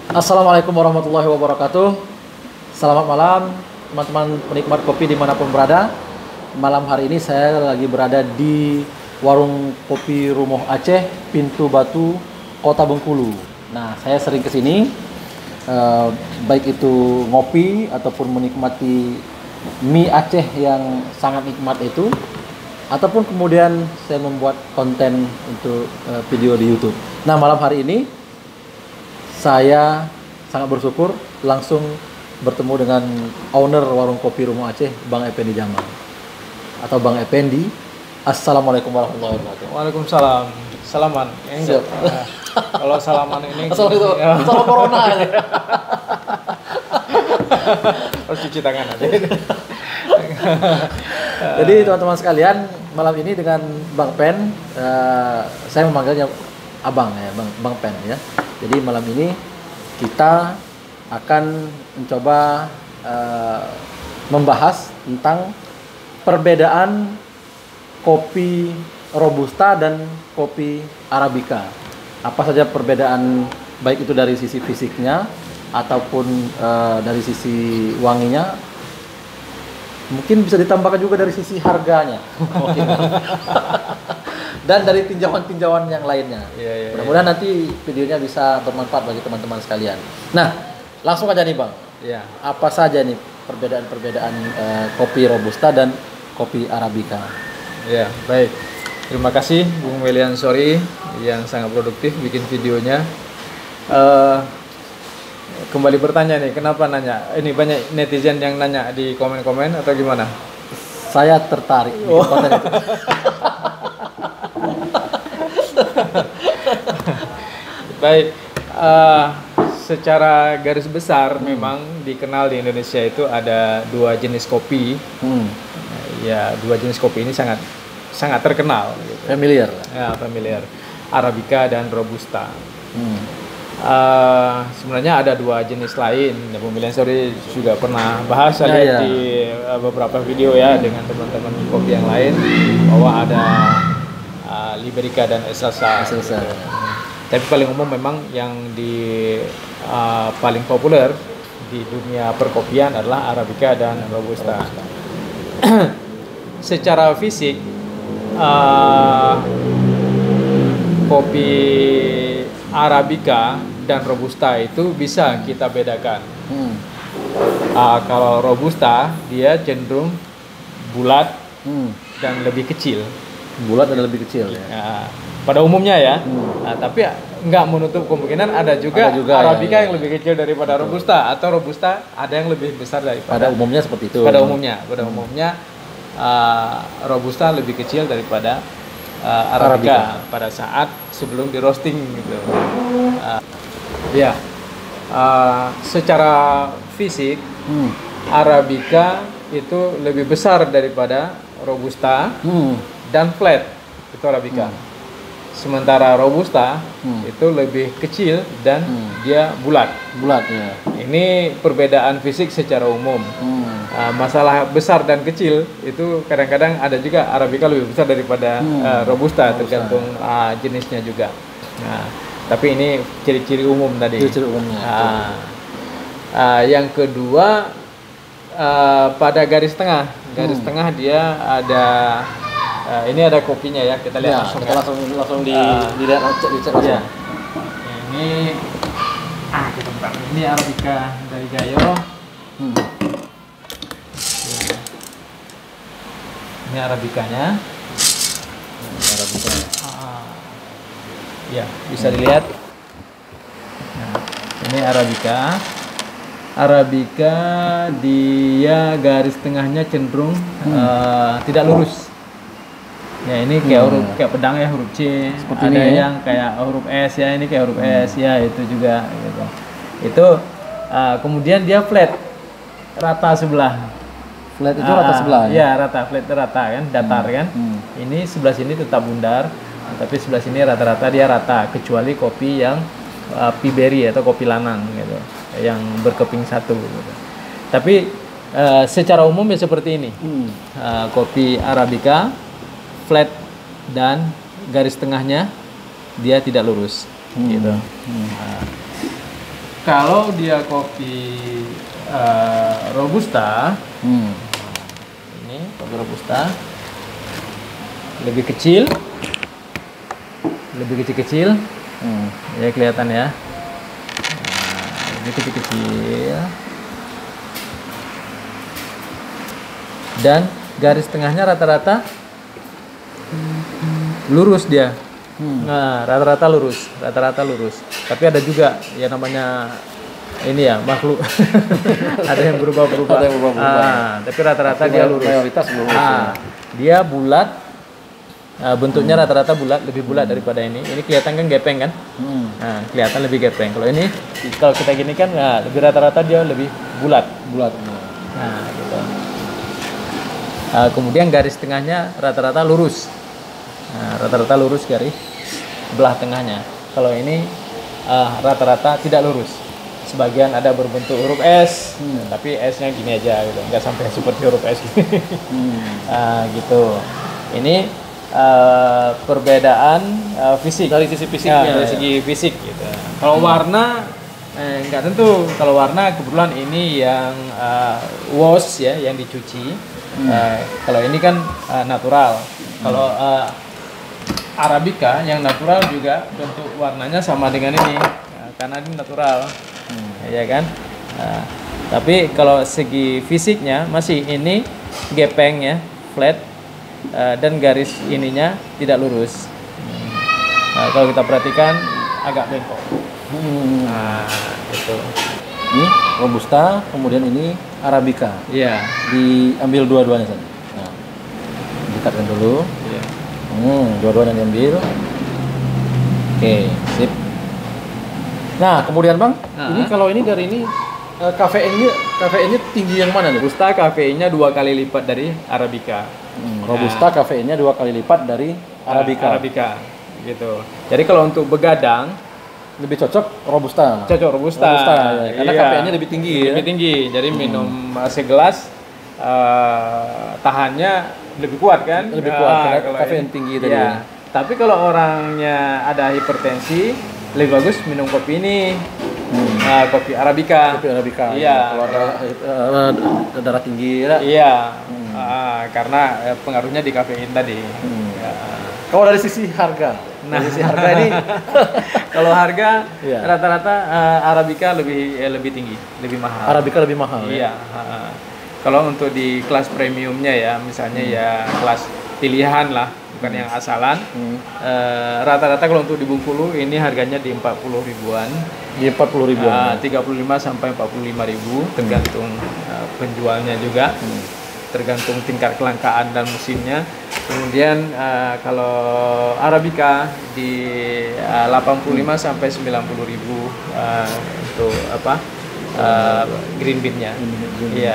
Assalamualaikum warahmatullahi wabarakatuh. Selamat malam teman-teman penikmat kopi dimanapun berada. Malam hari ini saya lagi berada di warung kopi Rumoh Aceh, Pintu Batu, Kota Bengkulu. Nah, saya sering kesini, baik itu ngopi ataupun menikmati mie Aceh yang sangat nikmat itu, ataupun kemudian saya membuat konten untuk video di YouTube. Nah, malam hari ini saya sangat bersyukur langsung bertemu dengan owner warung kopi Rumoh Aceh, Bang Effendi Jamal atau Bang Effendi. Assalamualaikum warahmatullahi wabarakatuh. Waalaikumsalam. Salaman. Enggak. Kalau salaman ini Assalamualaikum. ya, Salam corona ya. harus cuci tangan aja. Jadi teman-teman sekalian, malam ini dengan Bang Pen, saya memanggilnya Abang ya, Bang Pen ya. Jadi malam ini kita akan mencoba membahas tentang perbedaan kopi Robusta dan kopi Arabica. Apa saja perbedaan, baik itu dari sisi fisiknya ataupun dari sisi wanginya. Mungkin bisa ditambahkan juga dari sisi harganya. Dan dari tinjauan-tinjauan yang lainnya. Mudah-mudahan nanti videonya bisa bermanfaat bagi teman-teman sekalian. Nah, langsung aja nih Bang. Ya. Apa saja nih perbedaan-perbedaan kopi Robusta dan kopi Arabica? Ya, baik. Terima kasih Bung Melian Sori yang sangat produktif bikin videonya. Kembali bertanya nih, kenapa nanya? Ini banyak netizen yang nanya di komen-komen atau gimana? Saya tertarik bikin konten itu. Baik, secara garis besar memang dikenal di Indonesia itu ada dua jenis kopi. Ya, dua jenis kopi ini sangat terkenal. Gitu. Familiar. Ya, familiar. Arabica dan Robusta. Sebenarnya ada dua jenis lain. Bu Melian Sori juga pernah bahas di beberapa video ya dengan teman-teman kopi yang lain bahwa ada Liberica dan Excelsa. Tapi paling umum memang yang paling populer di dunia perkopian adalah Arabica dan Robusta. Secara fisik kopi Arabica dan Robusta itu bisa kita bedakan. Kalau Robusta dia cenderung bulat dan lebih kecil. Bulat dan lebih kecil ya. Pada umumnya ya. Tapi nggak menutup kemungkinan ada juga Arabica yang lebih kecil daripada Robusta, atau Robusta ada yang lebih besar daripada. Pada umumnya seperti itu. Pada umumnya Robusta lebih kecil daripada Arabica pada saat sebelum di roasting gitu. Secara fisik Arabica itu lebih besar daripada Robusta dan flat itu Arabica. Sementara Robusta itu lebih kecil dan dia bulat. Bulat ya. Ini perbedaan fisik secara umum. Masalah besar dan kecil itu kadang-kadang ada juga Arabica lebih besar daripada Robusta, tergantung jenisnya juga. Nah, tapi ini ciri-ciri umum tadi. Ciri-ciri umumnya. Yang kedua pada garis tengah. Garis tengah dia ada ini ada kopinya ya, kita lihat langsung. Kita langsung dilihat dicek langsung. Ya. Ini kita buka. Ini Arabica dari Gayo. Ini Arabicanya. Arabica. Ya, bisa dilihat. Nah, ini Arabica. Arabica dia garis tengahnya cenderung tidak lurus. Ya, ini kayak pedang ya, huruf C. Seperti ada yang kayak huruf S ya, ini kayak huruf S ya, itu juga gitu. Itu kemudian dia flat, rata sebelah. Flat itu rata sebelah ya? Ya, flat kan, datar kan. Ini sebelah sini tetap bundar, tapi sebelah sini rata-rata dia rata, kecuali kopi yang Piberi atau kopi lanang gitu, yang berkeping satu gitu. Tapi secara umum ya seperti ini. Kopi Arabica flat dan garis tengahnya dia tidak lurus gitu. Kalau dia kopi robusta, ini kopi robusta lebih kecil, lebih kecil-kecil, ya kelihatan ya, lebih kecil-kecil, dan garis tengahnya rata-rata lurus dia. Nah, rata-rata lurus. Tapi ada juga ya namanya ini ya makhluk, ada yang berubah-ubah. Tapi rata-rata dia lurus. Mayoritas lurus. Dia bulat, bentuknya rata-rata bulat, lebih bulat daripada ini. Ini kelihatan kan gepeng kan? Nah, kelihatan lebih gepeng. Kalau kita gini kan, lebih rata-rata dia lebih bulat. Nah, gitu. Kemudian garis tengahnya rata-rata lurus. Rata-rata lurus garis belah tengahnya. Kalau ini rata-rata tidak lurus. Sebagian ada berbentuk huruf S, tapi S-nya gini aja gitu, nggak sampai seperti huruf S. Gitu. Ini perbedaan fisik. Dari sisi fisiknya. Dari segi fisik gitu. Kalau warna nggak tentu. Kalau warna kebetulan ini yang wash ya, yang dicuci. Kalau ini kan natural. Kalau Arabica yang natural juga bentuk warnanya sama dengan ini, karena ini natural, ya kan. Tapi kalau segi fisiknya masih ini gepeng ya, flat, dan garis ininya tidak lurus. Kalau kita perhatikan agak bengkok. Itu. Ini robusta, kemudian ini Arabica. Iya. Diambil dua-duanya saja. Nah, dekatkan dulu. Iya. Dua-duanya diambil. Oke, sip. Nah, kemudian Bang, ini kalau ini dari ini kafeinnya tinggi yang mana nih? Robusta kafeinnya 2 kali lipat dari Arabica. Robusta kafeinnya 2 kali lipat dari Arabica. Gitu. Jadi kalau untuk begadang lebih cocok Robusta. Robusta ya. Karena kafeinnya lebih tinggi. Lebih tinggi. Jadi minum segelas tahannya lebih kuat kan? Lebih kuat karena kafein tinggi tadi. Ya. Tapi kalau orangnya ada hipertensi, lebih bagus minum kopi ini. Kopi Arabica. Iya. Kalau ada darah tinggi ya. Iya. Karena pengaruhnya di kafein tadi. Ya. Kalau dari sisi harga. Dari sisi harga ini kalau harga rata-rata Arabica lebih tinggi, lebih mahal. Arabica lebih mahal. Iya. Kalau untuk di kelas premiumnya ya, misalnya ya kelas pilihan lah, bukan yang asalan. Rata-rata kalau untuk di Bengkulu ini harganya di 40 ribuan. Di 40 ribuan. 35 sampai 45 ribu tergantung penjualnya juga. Tergantung tingkat kelangkaan dan musimnya. Kemudian kalau Arabica di 85 sampai 90 ribu untuk green bean-nya. Iya.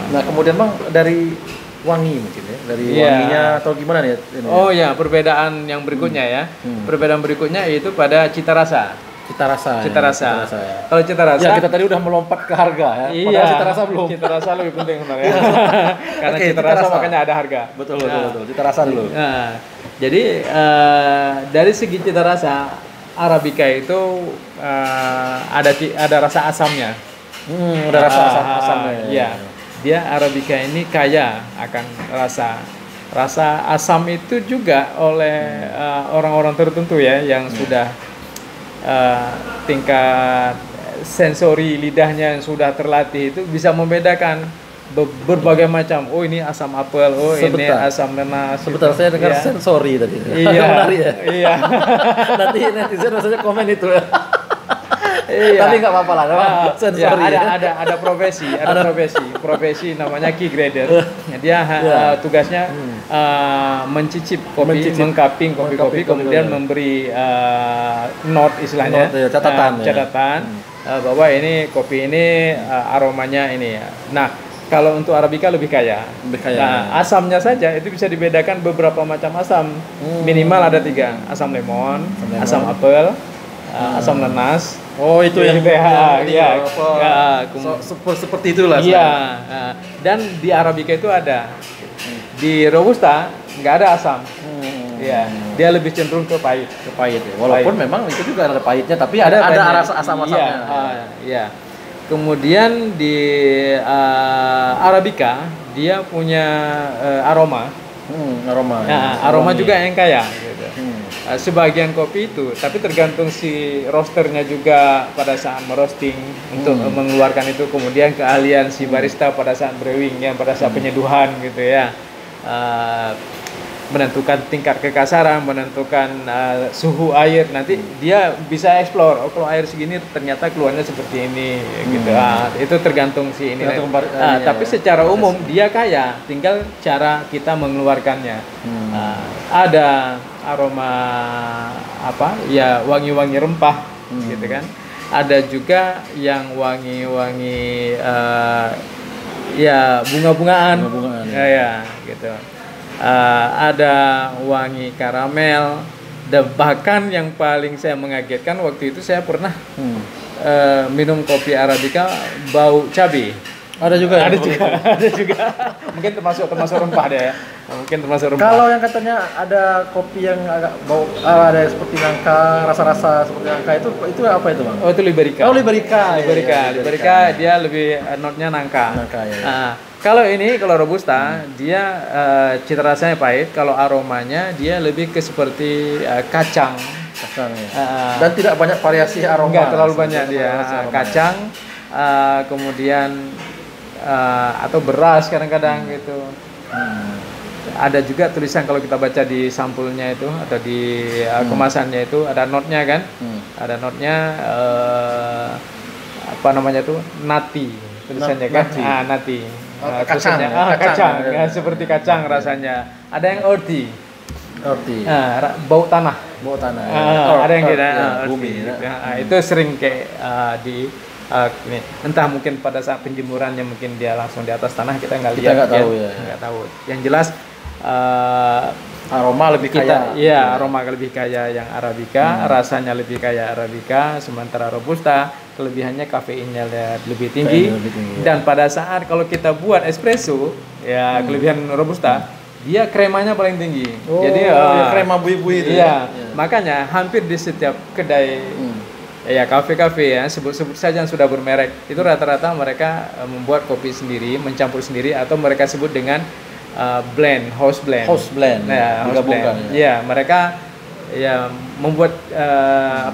Nah, kemudian Bang dari wangi mungkin ya, dari wanginya atau gimana nih? Oh ya, perbedaan yang berikutnya ya. Perbedaan berikutnya yaitu pada cita rasa. Cita rasa. Ya. Kalau cita rasa, ya kita tadi udah melompat ke harga ya. Iya. Padahal cita rasa belum. Cita rasa lebih penting sebenarnya. Karena cita rasa makanya ada harga. Betul. Cita rasa dulu. Nah, jadi dari segi cita rasa Arabica itu ada rasa asamnya. Ada rasa asamnya. Iya. Dia Arabica ini kaya akan rasa asam itu juga oleh orang-orang tertentu ya yang sudah tingkat sensori lidahnya yang sudah terlatih itu bisa membedakan berbagai macam. Oh, ini asam apel, ini asam nanas. Sebentar, saya dengar sensori tadi. Iya. Menarik ya. Iya. Nanti netizen rasanya komen itu ya. Iya. Tapi nggak apa-apa lah, sensori. Ya, ada profesi namanya key grader. Dia tugasnya mencicip kopi, mengcupping kopi, kemudian memberi note istilahnya, catatan bahwa ini kopi ini aromanya ini ya. Nah, kalau untuk Arabica lebih kaya. Nah, asamnya saja itu bisa dibedakan beberapa macam asam. Minimal ada 3, asam lemon, asam apel, asam nanas. Oh, itu yang iya. Seperti itulah. Iya. Dan di Arabica itu ada. Di Robusta nggak ada asam. Ya, dia lebih cenderung ke pahit. Ke pahit ya. Walaupun Pahit. memang itu juga ada pahitnya, tapi ada banyak. rasa asam-asamnya. Iya. Kemudian di Arabica dia punya aroma. Aroma. Nah, aroma juga yang kaya. Gitu. Sebagian kopi itu, tapi tergantung si roasternya juga pada saat merosting untuk mengeluarkan itu, kemudian keahlian si barista pada saat brewing, ya, pada saat penyeduhan gitu ya. Menentukan tingkat kekasaran, menentukan suhu air, nanti dia bisa explore, oh kalau air segini ternyata keluarnya seperti ini gitu. Itu tergantung si ini. Tapi secara umum dia kaya, tinggal cara kita mengeluarkannya. Ada aroma apa ya, wangi-wangi rempah gitu kan. Ada juga yang wangi-wangi ya bunga-bungaan ya gitu. Ada wangi karamel, dan bahkan yang paling saya mengagetkan waktu itu saya pernah minum kopi Arabica bau cabai. Ada juga. Mungkin termasuk rempah deh ya. Mungkin termasuk rempah. Kalau yang katanya ada kopi yang agak bau, ada seperti nangka, rasa-rasa seperti nangka, itu apa itu, Bang? Oh, itu Liberica. Liberica. Dia lebih notnya nangka. Ya. Kalau Robusta, dia cita rasanya pahit. Kalau aromanya dia lebih ke seperti kacang. Dan tidak banyak variasi aroma. Enggak terlalu banyak dia. Kacang, kemudian atau beras kadang-kadang gitu. Ada juga tulisan kalau kita baca di sampulnya itu atau di kemasannya itu ada notnya kan. Ada notnya apa namanya tuh, nati tulisannya kan. Nati. Kacang. Ya, seperti kacang rasanya. Ada yang earthy. Bau tanah. Ada yang gitu. Bumi. Itu sering kayak di ini. Entah mungkin pada saat penjemurannya mungkin dia langsung di atas tanah, kita nggak lihat. Nggak tahu. Yang jelas aroma lebih kaya. Iya, aroma lebih kaya yang Arabica, rasanya lebih kaya Arabica, sementara Robusta kelebihannya kafeinnya lebih tinggi. Dan pada saat kalau kita buat espresso, ya kelebihan Robusta, dia kremanya paling tinggi. Jadi krema bui-bui itu. Iya, makanya hampir di setiap kedai ya kafe-kafe ya, sebut-sebut saja yang sudah bermerek, itu rata-rata mereka membuat kopi sendiri, mencampur sendiri, atau mereka sebut dengan house blend. Nah, ya, mereka ya membuat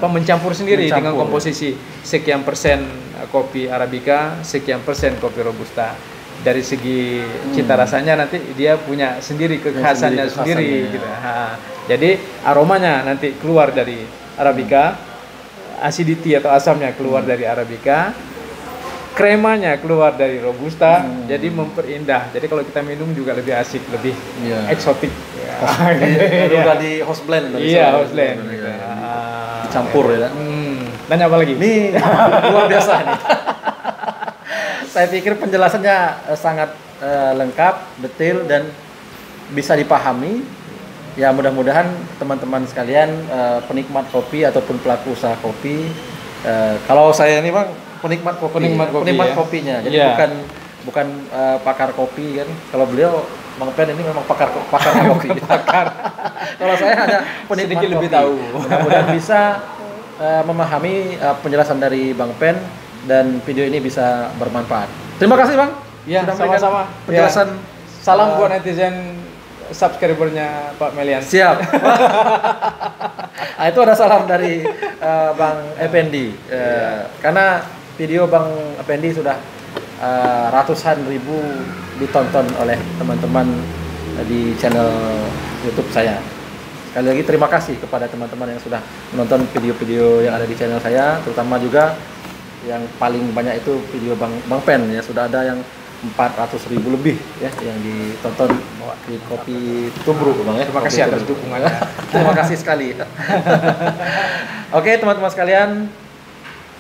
mencampur sendiri dengan komposisi sekian persen kopi Arabica, sekian persen kopi Robusta. Dari segi cita rasanya nanti dia punya sendiri kekhasannya sendiri gitu. Jadi aromanya nanti keluar dari Arabica, acidity atau asamnya keluar dari Arabica, kremanya keluar dari Robusta, jadi memperindah. Jadi kalau kita minum juga lebih asik, lebih eksotik. Udah di house blend. Iya, house blend. Campur ya. Tanya apa lagi? Ini luar biasa nih. Saya pikir penjelasannya sangat lengkap, detail, dan bisa dipahami. Ya, mudah-mudahan teman-teman sekalian, penikmat kopi ataupun pelaku usaha kopi, kalau saya ini Bang penikmat kopinya. Jadi bukan pakar kopi kan. Kalau beliau Bang Pen ini memang pakar kopi. Kalau saya hanya penikmat kopi. Lebih tahu. Mudah-mudahan bisa memahami penjelasan dari Bang Pen, dan video ini bisa bermanfaat. Terima kasih Bang. Ya, sudah sama-sama. Penjelasan. Salam buat netizen subscribernya Pak Melian. Siap. Itu ada salam dari Bang Effendi. Karena video Bang Effendi sudah ratusan ribu ditonton oleh teman-teman di channel YouTube saya. Sekali lagi terima kasih kepada teman-teman yang sudah menonton video-video yang ada di channel saya, terutama juga yang paling banyak itu video Bang Pen ya, sudah ada yang 400.000 lebih ya yang ditonton di Kopi Tubruk Bang ya. Terima kasih atas dukungannya. Terima kasih sekali. Oke teman-teman sekalian,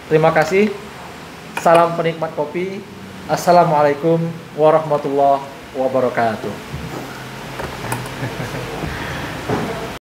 terima kasih. Salam penikmat kopi. Assalamualaikum warahmatullahi wabarakatuh.